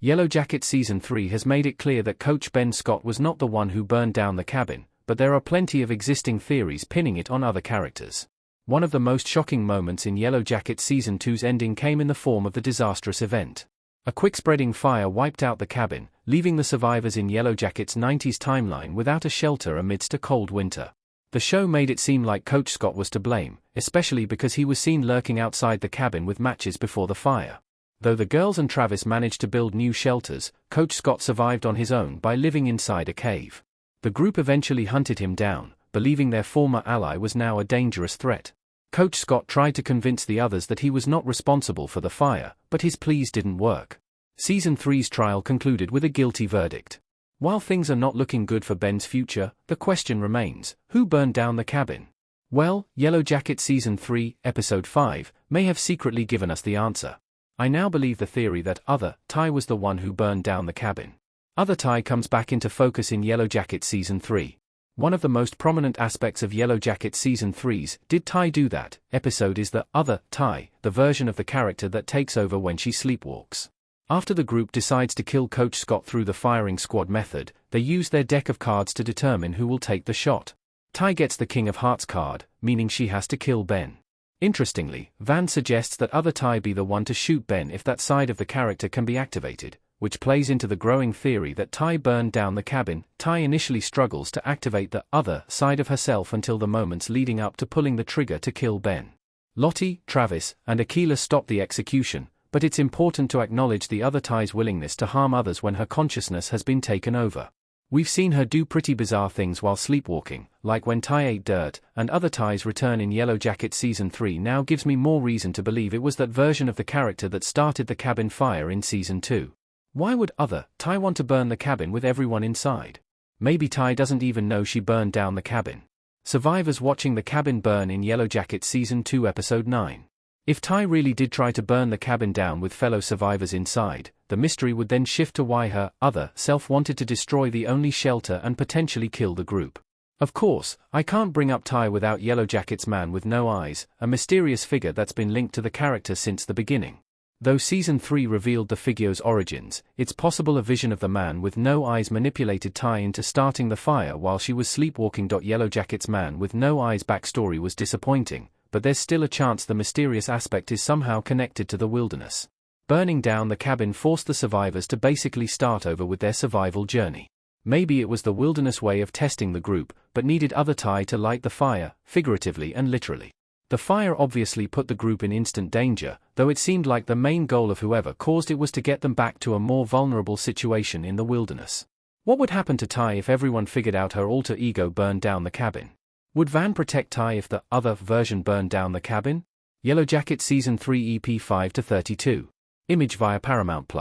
Yellowjackets Season 3 has made it clear that Coach Ben Scott was not the one who burned down the cabin, but there are plenty of existing theories pinning it on other characters. One of the most shocking moments in Yellowjackets Season 2's ending came in the form of the disastrous event. A quick-spreading fire wiped out the cabin, leaving the survivors in Yellowjackets' 90s timeline without a shelter amidst a cold winter. The show made it seem like Coach Scott was to blame, especially because he was seen lurking outside the cabin with matches before the fire. Though the girls and Travis managed to build new shelters, Coach Scott survived on his own by living inside a cave. The group eventually hunted him down, believing their former ally was now a dangerous threat. Coach Scott tried to convince the others that he was not responsible for the fire, but his pleas didn't work. Season 3's trial concluded with a guilty verdict. While things are not looking good for Ben's future, the question remains, who burned down the cabin? Well, Yellowjackets Season 3, Episode 5, may have secretly given us the answer. I now believe the theory that Other Ty was the one who burned down the cabin. Other Ty comes back into focus in Yellowjackets Season 3. One of the most prominent aspects of Yellowjackets Season 3's Did Ty Do That? Episode is the Other Ty, the version of the character that takes over when she sleepwalks. After the group decides to kill Coach Scott through the firing squad method, they use their deck of cards to determine who will take the shot. Ty gets the King of Hearts card, meaning she has to kill Ben. Interestingly, Van suggests that Other Ty be the one to shoot Ben if that side of the character can be activated, which plays into the growing theory that Ty burned down the cabin. Ty initially struggles to activate the other side of herself until the moments leading up to pulling the trigger to kill Ben. Lottie, Travis, and Akila stop the execution, but it's important to acknowledge the Other Ty's willingness to harm others when her consciousness has been taken over. We've seen her do pretty bizarre things while sleepwalking, like when Ty ate dirt, and Other Ty's return in Yellowjackets Season 3 now gives me more reason to believe it was that version of the character that started the cabin fire in Season 2. Why would Other Ty want to burn the cabin with everyone inside? Maybe Ty doesn't even know she burned down the cabin. Survivors watching the cabin burn in Yellowjackets Season 2 Episode 9. If Ty really did try to burn the cabin down with fellow survivors inside, the mystery would then shift to why her other self wanted to destroy the only shelter and potentially kill the group. Of course, I can't bring up Ty without Yellowjackets Man with No Eyes, a mysterious figure that's been linked to the character since the beginning. Though Season 3 revealed the figure's origins, it's possible a vision of the man with no eyes manipulated Ty into starting the fire while she was sleepwalking. Yellowjackets Man with No Eyes backstory was disappointing, but there's still a chance the mysterious aspect is somehow connected to the wilderness. Burning down the cabin forced the survivors to basically start over with their survival journey. Maybe it was the wilderness way of testing the group, but needed Other Ty to light the fire, figuratively and literally. The fire obviously put the group in instant danger, though it seemed like the main goal of whoever caused it was to get them back to a more vulnerable situation in the wilderness. What would happen to Ty if everyone figured out her alter ego burned down the cabin? Would Van protect Ty if the other version burned down the cabin? Yellowjackets Season 3 EP 5-32. Image via Paramount+.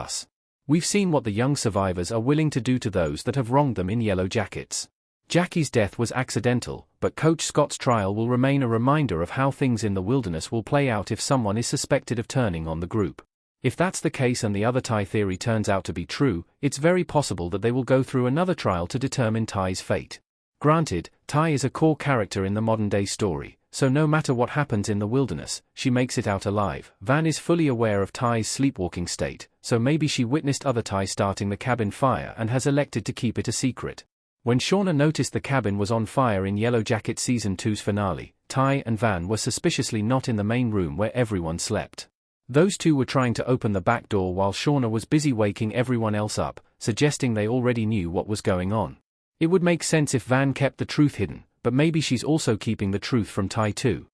We've seen what the young survivors are willing to do to those that have wronged them in Yellowjackets. Jackie's death was accidental, but Coach Scott's trial will remain a reminder of how things in the wilderness will play out if someone is suspected of turning on the group. If that's the case and the Other Ty theory turns out to be true, it's very possible that they will go through another trial to determine Ty's fate. Granted, Ty is a core character in the modern-day story, so no matter what happens in the wilderness, she makes it out alive. Van is fully aware of Ty's sleepwalking state, so maybe she witnessed Other Ty starting the cabin fire and has elected to keep it a secret. When Shauna noticed the cabin was on fire in Yellowjackets Season 2's finale, Ty and Van were suspiciously not in the main room where everyone slept. Those two were trying to open the back door while Shauna was busy waking everyone else up, suggesting they already knew what was going on. It would make sense if Van kept the truth hidden, but maybe she's also keeping the truth from Ty too.